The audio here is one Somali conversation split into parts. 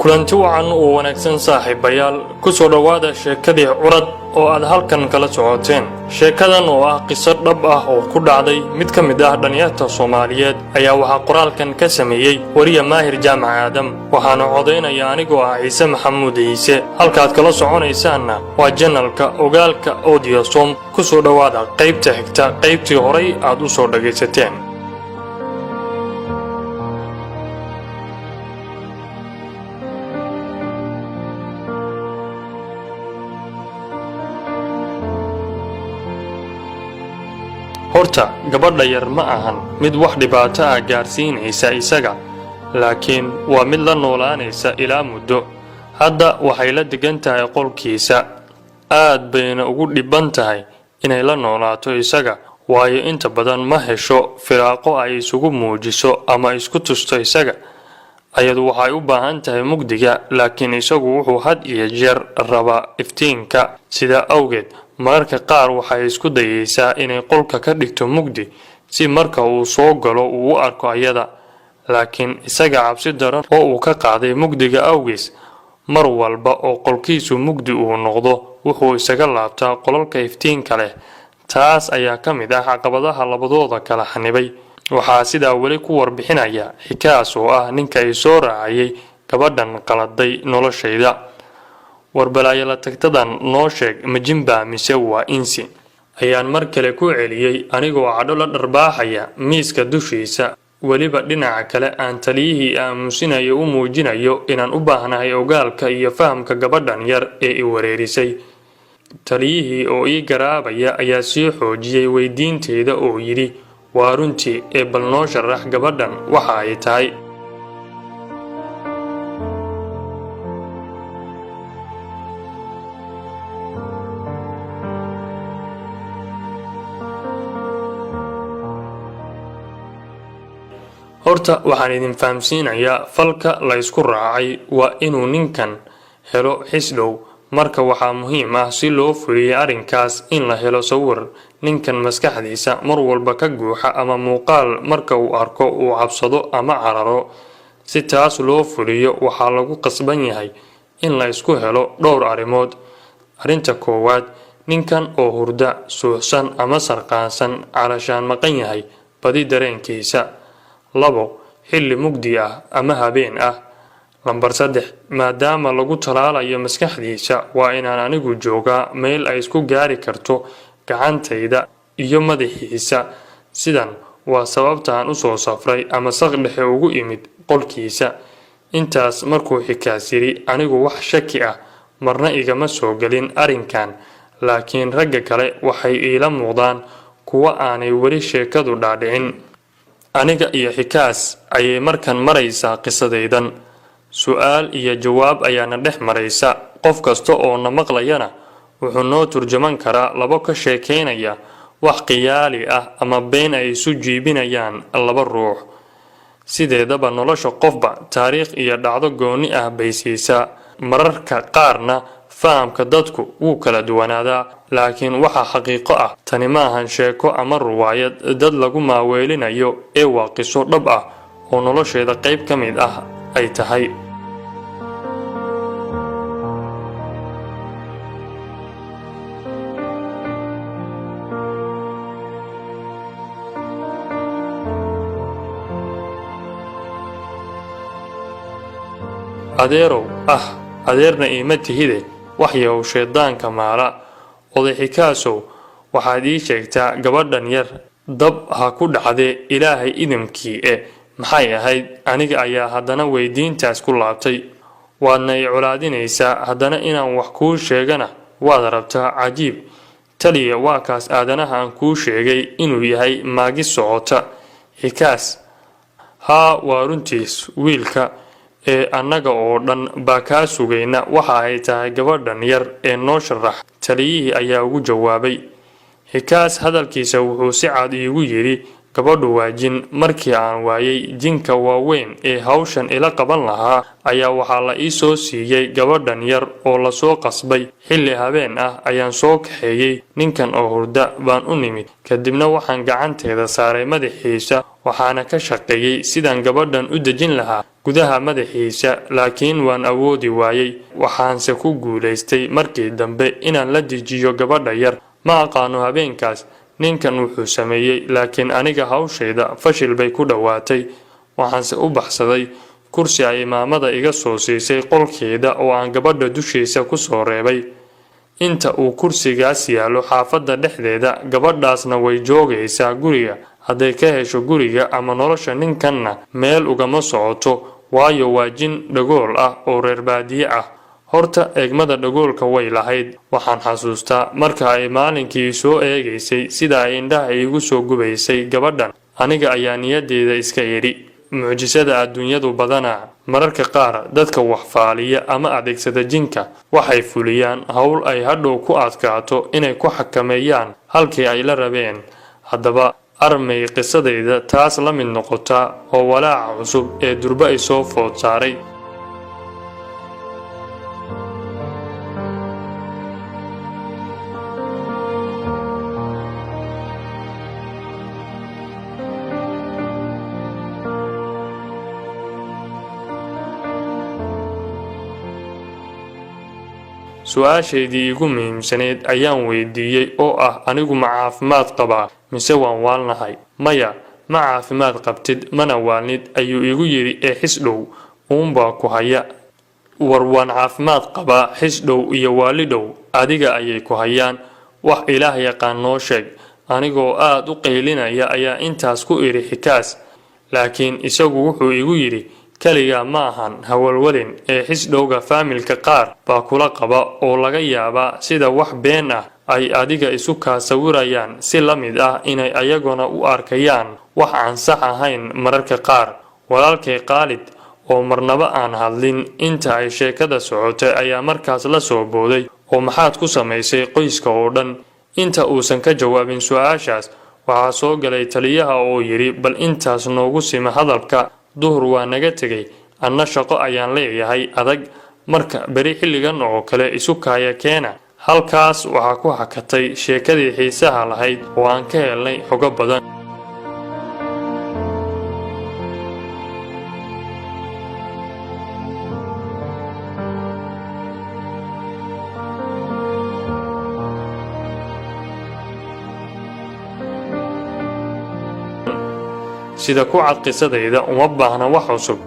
kulanti wacan oo wanaagsan saaxiibayaal ku soo dhawaada sheekadii curad oo aad halkan kala socoteen. sheekadan oo ah qiso dhab ah oo ku dhacday mid ka mid ah dhalinyarada Soomaaliyeed ayaa waxa qoraalkan ka sameeyay wariye Maahir Jaamac Aadam, waxaana codeynaya anigoo ah Ciise Maxamuud Ciise. halkaad kala soconaysaanna waa channelka Ogaalka Audio Som. ku soo dhawaada qaybta xigta qaybtii horay aad u soo dhageysateen. horta gabadha yar ma ahan mid wax dhibaato ah gaarsiinaysa isaga, laakiin waa mid la noolaanaysa ilaa muddo. hadda waxay la degan tahay qolkiisa, aad bayna ugu dhiban tahay inay la noolaato isaga, waayo inta badan ma hesho firaaqo ay isugu muujiso ama isku tusto isaga. ayadu waxay u baahan tahay mugdiga, laakiin isagu wuxuu had iyo jeer rabaa iftiinka. sida awgeed mararka qaar waxay isku dayaysaa inay qolka ka dhigto mugdi si marka uu soo galo uu u arko ayada, laakiin isaga cabsi daran oo uu ka qaaday mugdiga awgees, mar walba oo qolkiisu mugdi uu noqdo wuxuu isaga laabtaa qolalka iftiinka leh. taas ayaa ka mid ah caqabadaha labadooda kala xanibay. waxaa sidaa weli ku warbixinaya Xikaas oo ah ninka ay soo raacayay gabadhan qaladay noloshayda. warbalaaya la tagtadan noo sheeg ma jinbaa mise waa insi, ayaan mar kale ku celiyay anigoo cadho la dharbaaxaya miiska dushiisa, weliba dhinaca kale aan taliyihii aamusinayo u muujinayo inaan u baahnahay ogaalka iyo fahamka gabadhan yar ee i wareerisay. taliyihii oo ii garaabaya ayaa sii xoojiyay weydiinteeda oo yidhi, waa runtii ee bal noo sharax gabadhan waxa ay tahay. horta waxaan idin fahamsiinayaa falka la isku raacay waa inuu ninkan helo xisdhow. marka waxaa muhiim ah si loo fuliyo arrinkaas in la helo sawir ninkan maskaxdiisa mar walba ka guuxa ama muuqaal marka uu arko uu cabsado ama cararo. si taas loo fuliyo waxaa lagu qasban yahay in la isku helo dhowr arrimood. arrinta koowaad, ninkan oo hurda, suuxsan ama sarqaansan calashaan maqan yahay badi dareenkiisa. 2. xilli mugdi ah ama habeen ah. lambar 3, maadaama lagu talaalayo maskaxdiisa waa inaan anigu joogaa meel ay isku gaari karto gacantayda iyo madaxiisa. sidan waa sababtaan u soo safray ama saq dhexe ugu imid qolkiisa. intaas markuu Xikaas yiri, anigu wax shaki ah marna igama soo gelin arrinkan, laakiin ragga kale waxay iila muuqdaan kuwa aanay weli sheekadu dhaadhicin. aniga iyo Xikaas ayay markan maraysaa qisadaydan. su'aal iyo jawaab ayaana dhex maraysa. qof kasta oo na maqlayana wuxuu noo turjuman karaa labo ka sheekeynaya wax qiyaali ah ama been ay isu jiibinayaan laba ruux. sideedaba nolosha qofba taariikh iyo dhacdo gooni ah bay siisaa. mararka qaarna fahamka dadku wuu kala duwanaadaa, laakiin waxa xaqiiqo ah tani maahan sheeko ama ruwaayad dad lagu maaweelinayo ee waa qiso dhab ah oo nolosheeda qayb ka mid ah ay tahay. adeerow adeerna iima tihide waxyaw shaydaanka maala. oday Xikaasow, waxaad ii sheegtaa gabadhan yar dab ha ku dhacdee ilaahay idimkii maxay ahayd? aniga ayaa haddana weydiintaas ku laabtay. waadna i colaadinaysaa, haddana inaan wax kuu sheegana waad rabtaa. cajiib taliya, waa kaas aadanaha aan kuu sheegay inuu yahay maagi socota. Xikaas, haa waa runtiis wiilka ee annaga oo dhan baa kaa sugayna waxa ay tahay gabadhan yar ee noo sharax. taliyihii ayaa ugu jawaabay. Xikaas hadalkiisa wuxuu si cad iigu yidhi, gabadhu waa jin. Markii aan waayay jinka waaweyn ee hawshan ila qaban lahaa ayaa waxaa la ii soo siiyay gabadhan yar oo la soo qasbay. Xilli habeen ah ayaan soo kaxeeyay ninkan oo hurda baan u nimid, kadibna waxaan gacanteeda saaray madaxiisa waxaana ka shaqeeyay sidaan gabadhan u dejin lahaa gudaha madaxiisa, laakiin waan awoodi waayay. Waxaanse ku guulaystay markii dambe inaan la dejiyo gabadha yar. Ma aqaano habeenkaas ninkan wuxuu sameeyay, laakiin aniga hawshayda fashil bay ku dhawaatay. Waxaanse u baxsaday kursi ay imaamada iga soo siisay qolkeeda oo aan gabadha dushiisa ku soo reebay. Inta uu kursigaas yaalo xaafadda dhexdeeda, gabadhaasna way joogaysaa guriga. Hadday ka hesho guriga ama nolosha ninkanna meel ugama socoto, waayo waa jin dhagool ah oo reer baadiye ah. Horta eegmada dhagoolka way lahayd. Waxaan xasuustaa marka ay maalinkii soo eegaysay sida ay indhaha iigu soo gubaysay gabadhan. Aniga ayaa niyadeeda iska idhi, mucjisada adduunyadu badanaa. Mararka qaar dadka wax faaliya ama adeegsada jinka waxay fuliyaan hawl ay hadhow ku adkaato inay ku xakameeyaan halkii ay la rabeen. Haddaba armay qisadayda taas la mid noqotaa oo walaaca cusub ee durba ay soo food saaray. Su'aashaydii igu muhiimsaneyd ayaan weydiiyay oo ah, anigu ma caafimaad qabaa mise waan waalnahay? Maya, ma caafimaad qabtid mana waalnid ayuu igu yiri ee xisdhow uunbaa ku haya. War waan caafimaad qabaa, xisdhow iyo waalidhow adiga ayay ku hayaan. Wax Ilaah yaqaan noo sheeg. Anigoo aad u qaylinaya ayaa intaas ku iri xikaas, laakiin isagu wuxuu igu yiri kaliya ma ahan hawalwalin ee xisdhowga faamilka qaar baa kula qaba oo laga yaabaa sida wax been ah ay adiga isu kaa sawirayaan si la mid ah inay ayaguna u arkayaan wax aan sax ahayn mararka qaar. Walaalkay Khaalid oo marnaba aan hadlin inta ay sheekada socotay ayaa markaas la soo booday, oo maxaad ku samaysay qoyska oo dhan? Inta uusan ka jawaabin su'aashaas waxaa soo galay taliyaha oo yiri, bal intaas noogu sima hadalka. Duhur waa naga tegay, anna shaqo ayaan leeyahay adag, marka beri xilligan oo kale isu kaaya keena. Halkaas waxaa ku hakatay sheekadii xiisaha lahayd oo aan ka helnay xogo badan. Sida ku cad qisadayda uma baahna wax cusub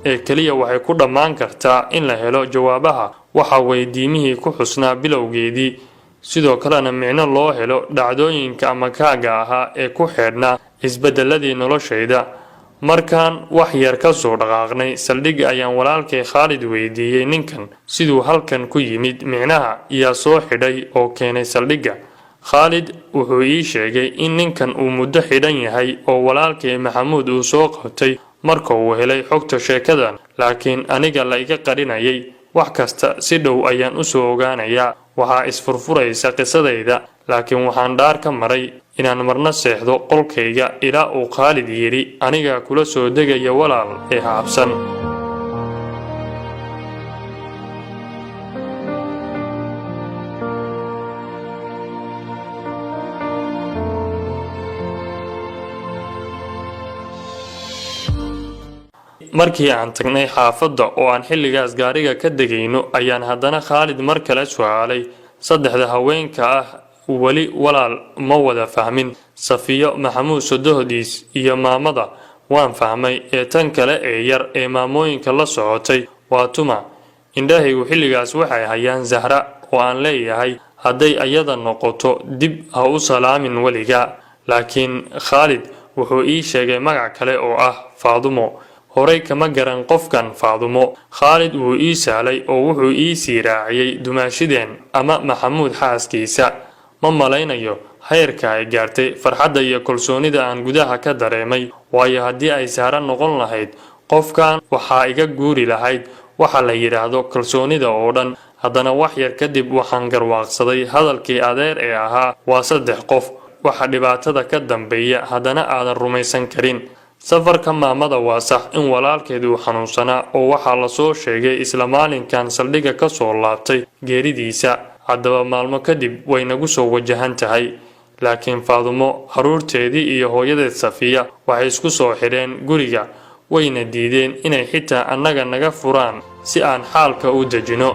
ee kaliya waxay ku dhammaan kartaa in la helo jawaabaha waxa weydiimihii ku xusnaa bilowgeedii, sidoo kalena micno loo helo dhacdooyinka ama kaaga ahaa ee ku xidhnaa isbedeladii noloshayda. Markaan wax yar ka soo dhaqaaqnay saldhigga ayaan walaalkay Khaalid weydiiyay ninkan siduu halkan ku yimid, micnaha yaa soo xidhay oo keenay saldhigga. Khaalid wuxuu ii sheegay in ninkan uu muddo xidhan yahay oo walaalkay Maxamuud uu soo qabtay marka uu helay xogta sheekadan, laakiin aniga la iga qarinayay. Wax kasta si dhow ayaan u soo ogaanayaa. Waxaa isfurfuraysa qisadayda, laakiin waxaan dhaar ka maray inaan marna seexdo qolkayga ilaa uu Khaalid yiri, aniga kula soo degaya walaal ee habsan. Markii aan tagnay xaafadda oo aan xilligaas gaariga ka degayno ayaan haddana Khaalid mar kale su'aalay, saddexda haweenka ah wali walaal ma wada fahmin? Safiyo, Maxamuud sodohdiis iyo maamada waan fahmay, ee tan kale ee yar ee maamooyinka la socotay waa tuma. Indhahaygu xilligaas waxay hayaan Zahra oo aan leeyahay hadday ayada noqoto dib ha u salaamin weliga. Laakiin Khaalid wuxuu ii sheegay magac kale oo ah Faadumo. Horay kama garan qofkan Faadumo. Khaalid wuu ii saalay oo wuxuu ii sii raaciyay dumaashideen ama Maxamuud xaaskiisa. Ma malaynayo heerka ay gaartay farxadda iyo kalsoonida aan gudaha ka dareemay, waayo haddii ay Zahra noqon lahayd qofkan waxaa iga guuri lahayd waxa la yiraahdo kalsoonida oo dhan. Haddana wax yar kadib waxaan garwaaqsaday hadalkii adeer ee ahaa waa saddex qof. waxa dhibaatada ka dambeeya haddana aadan rumaysan karin. safarka maamada waa sax in walaalkeedu uu xanuunsanaa oo waxaa la soo sheegay isla maalinkan saldhigga ka soo laabtay geeridiisa. haddaba maalmo kadib way nagu soo wajahan tahay. laakiin Faadumo, caruurteedii iyo hooyadeed Safiya waxay isku soo xireen guriga, wayna diideen inay xitaa annaga naga furaan si aan xaalka u dejino.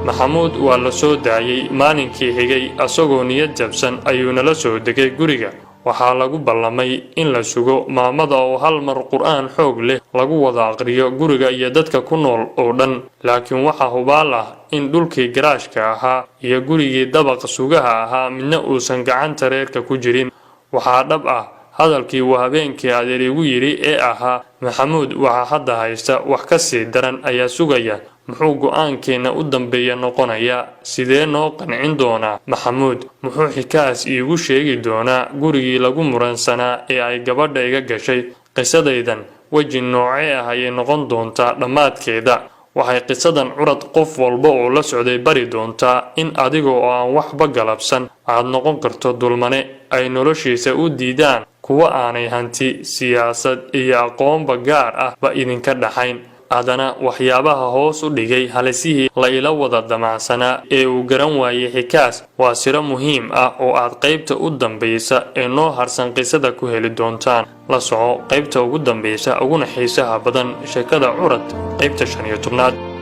Maxamuud waa la soo daayay maalinkii xigay asagoo niyad jabsan ayuuna la soo degay guriga. waxaa lagu ballamay in la sugo maamada oo hal mar qur'aan xoog leh lagu wada aqriyo guriga iyo dadka ku nool oo dhan. laakiin waxaa hubaal ah in dhulkii garaashka ahaa iyo gurigii dabaqa sugaha ahaa midna uusan gacanta reerka ku jirin. waxaa dhab ah hadalkii uu habeenkii adeer igu yidhi ee ahaa Maxamuud waxaa hadda haysta wax ka sii daran ayaa sugaya. muxuu go'aankeena u dambeeya noqonayaa? sidee noo qancin doonaa Maxamuud? muxuu xikaas iigu sheegi doonaa gurigii lagu muransanaa ee ay gabadha iga gashay? qisadaydan weji noocee ah ayay noqon doontaa dhammaadkeeda? waxay qisadan curad qof walba oo la socday bari doontaa in adiga oo aan waxba galabsan aad noqon karto dulmane ay noloshiisa u diidaan kuwa aanay hanti, siyaasad iyo aqoonba gaar ah ba idinka dhaxayn. haddana waxyaabaha hoos u dhigay halisihii la ila wada damacsanaa ee uu garan waayay xikaas waa siro muhiim ah oo aad qaybta u dambaysa ee noo harsan qisada ku heli doontaan. la soco qaybta ugu dambaysa uguna xiisaha badan sheekada curad qaybta 15.